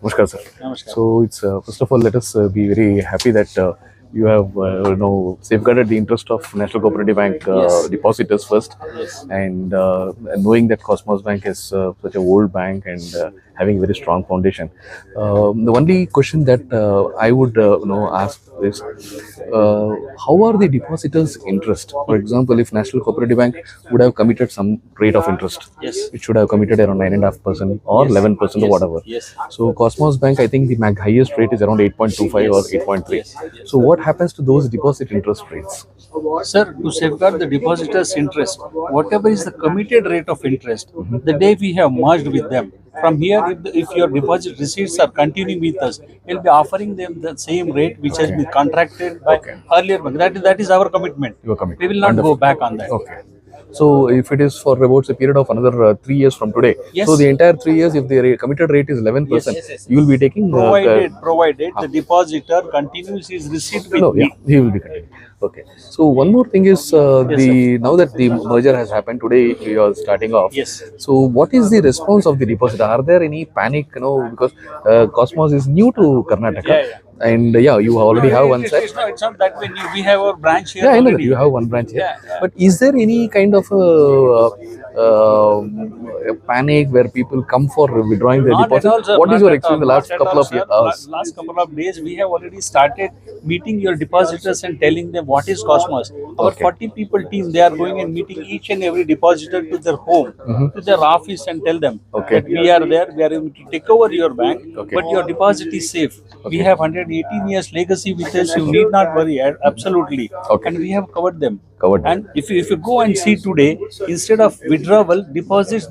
Namaskar, sir. Namaskar. So it's first of all, let us be very happy that you have safeguarded the interest of National Cooperative Bank Yes. depositors first, Yes. and knowing that Cosmos Bank is such a old bank and having very strong foundation. The only question that I would ask is how are the depositors' interest? For example, if National Cooperative Bank would have committed some rate of interest, Yes. it should have committed around 9.5% or 11% or whatever. Yes. So Cosmos Bank, I think the highest rate is around 8.25 or 8.3. Yes. So what happens to those deposit interest rates? Sir, to safeguard the depositors' interest, whatever is the committed rate of interest, the day we have merged with them, from here, if your deposit receipts are continuing with us, we'll be offering them the same rate which has been contracted by earlier bank. That is our commitment. Your commitment. We will not Wonderful. go back on that. Okay. So if it is for about a period of another 3 years from today, Yes. so the entire 3 years, if the committed rate is 11%, you will be taking Provided the depositor continues his receipt with no, yeah, me. he will be continuing. Okay. So one more thing is the now that the merger has happened today, we are starting off. Yes. So what is the response of the depositor? Are there any panic? Because Cosmos is new to Karnataka, Yeah. and you already have one set. It's not that way. We have our branch here Yeah, I know that already. you have one branch here. Yeah. But is there any kind of a panic where people come for withdrawing their Not at deposit? all, sir. What is Not your at experience the all. last Not at couple all, of sir. hours? Last couple of days, we have already started meeting your depositors and telling them what is Cosmos. Our Okay. 40 people team, they are going and meeting each and every depositor to their home, to their office, and tell them Okay. that we are there, we are going to take over your bank, Okay. but your deposit is safe. We have 118 years legacy with us. You need not worry. Absolutely. Okay. And we have covered them. Covered them. And if you go and see today, instead of withdrawal,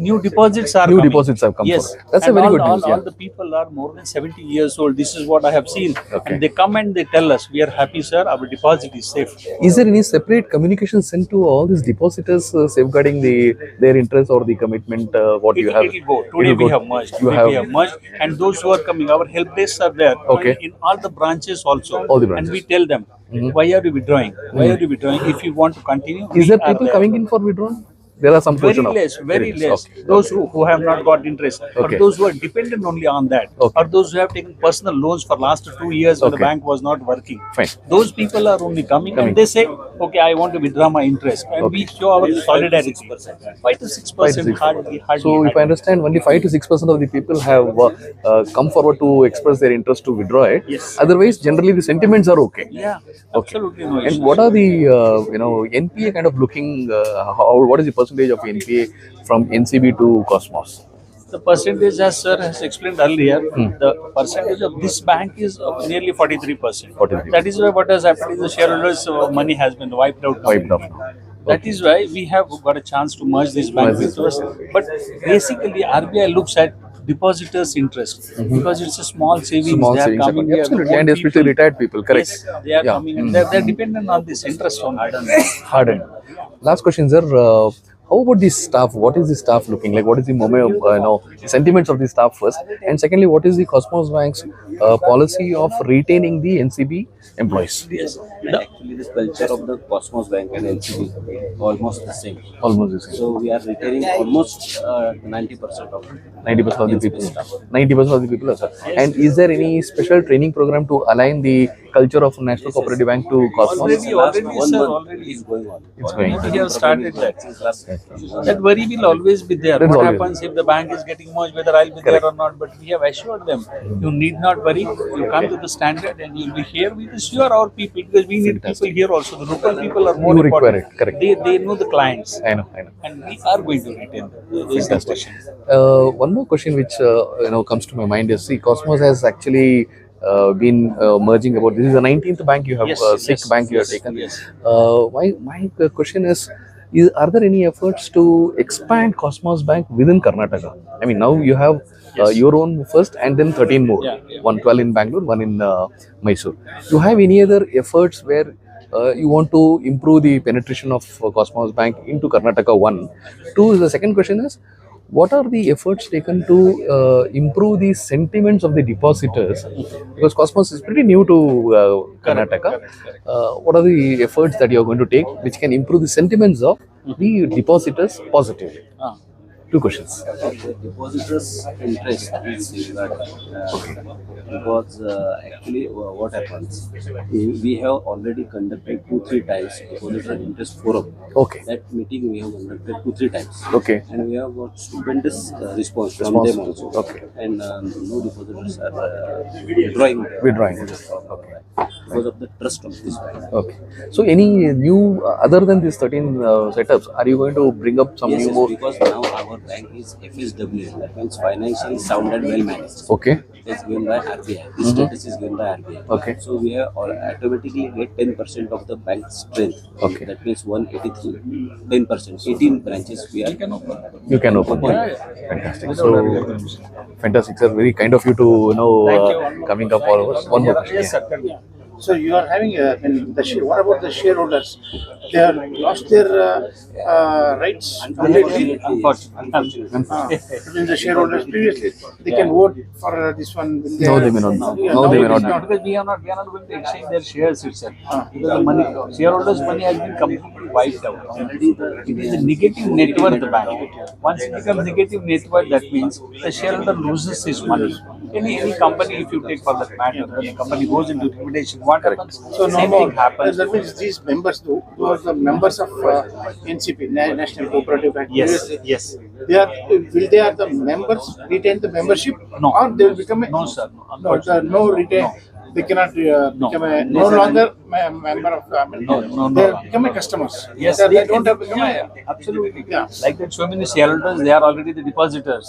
new deposits are New coming. deposits have come Yes. forward. That's a And very all, good all, news. Yeah. all the people are more than 70 years old. This is what I have seen. Okay. And they come and they tell us, we are happy, sir. Our deposit is safe. Is there any separate communication sent to all these depositors safeguarding their interest or the commitment? What you have? It will go. Today It will we go. have merged. You Today we have have merged. And those who are coming, our help desks are there. Okay. In all the branches also. All the branches. And we tell them, why are you withdrawing? Why are you withdrawing? If you want to continue, Is we there are people there. coming in for withdrawal? There are some Very portion of less, very less. Okay. Those who have not got interest, Okay. or those who are dependent only on that, Okay. or those who have taken personal loans for last 2 years when the Okay. bank was not working. Fine. Those people are only coming and they say, okay, I want to withdraw my interest, and we show our solidarity. 5 to 6%, hardly. So if I understand, only 5 to 6% of the people have come forward to express their interest to withdraw it. Yes. Otherwise, generally the sentiments are okay. Yeah, Okay. absolutely no And issue. what are the NPA kind of looking? What is the percentage of NPA from NCB to Cosmos? The percentage, as sir has explained earlier, the percentage of this bank is nearly 43%. 43%. That is why what has happened is the shareholders' money has been wiped out. Wiped off now. That is why we have got a chance to merge this bank with us. But basically, RBI looks at depositors' interest because it's a small savings. Small They are savings coming account. here, Absolutely, old and especially people. retired people. Correct. Yes, they are Yeah. coming and they're dependent on this interest on Hardened. Last question, sir. How about the staff? What is the staff looking like? What is the moment, the sentiments of the staff first? And secondly, what is the Cosmos Bank's policy of retaining the NCB employees? Yes. Actually, this culture of the Cosmos Bank and LCB almost the same. Almost the same. So we are retaining almost 90% of it. 90% of the people. 90% of the people are sir. And is there any special training program to align the culture of National Cooperative Bank to Cosmos? Already, One sir, month already. is going on. It's going. We have started that. Last That worry will always be there. That is What always happens if the bank is getting merged, whether I'll be there or not? But we have assured them, you need not worry. You come to the standard and you'll be here with us. You are our people because we need people here also. The local people are more You require important. it, correct. They know the clients. I know. And we are going to retain them. There is no question. One more question which comes to my mind is, see, Cosmos has actually been merging about. This is the 19th bank you have, Yes, sixth yes, bank you have yes, taken. yes. My question is, are there any efforts to expand Cosmos Bank within Karnataka? I mean, now you have your own first and then 13 more. Yeah. 112 in Bangalore, one in Mysore. Do you have any other efforts where you want to improve the penetration of Cosmos Bank into Karnataka? One. Two, the second question is, what are the efforts taken to improve the sentiments of the depositors? Because Cosmos is pretty new to Karnataka. What are the efforts that you are going to take which can improve the sentiments of the depositors positively? Two questions. The depositors' interest is safeguarded because actually what happens, we have already conducted 2-3 times depositor interest forum. Okay. That meeting we have conducted 2-3 times. Okay. And we have got stupendous response from Response. them also. Okay. And no depositors are withdrawing. Withdrawing. Okay. Because of the trust of this bank. Okay. So any new other than these 13 setups, are you going to bring up some Yes, new yes, more? because now our bank is FSW, that means financially sound and well managed. Okay. It's given by RBI. This status is given by RBI. Okay. So we have automatically get 10% of the bank's strength. Okay. That means 183, 10%, 18 branches we are. You can open. Fantastic. So fantastic, sir. Very kind of you to coming up for us. One more question. Yes, sir. So you are having what about the shareholders? They have lost their rights completely. Unfortunately. Between the shareholders previously, they can vote for this one. No, they may not. No, they may not. Because we are not going to exchange their shares itself. Because the money, shareholders' money has been completely wiped out. It is a negative net worth the bank. Once it becomes negative net worth, that means the shareholder loses his money. Any company, if you take for that matter, when a company goes into liquidation, what happens? So no Same more. thing happens. That means these members, those are the members of NCP, National Cooperative Bank. Yes, yes. They are. Will they are the members retain the membership? No. Or they will become a No, sir. no retain. No. They cannot become a No, sir. longer member of the No. They become a customers. Yes, they don't have become absolutely. Yeah. Like that, so many shareholders, they are already the depositors.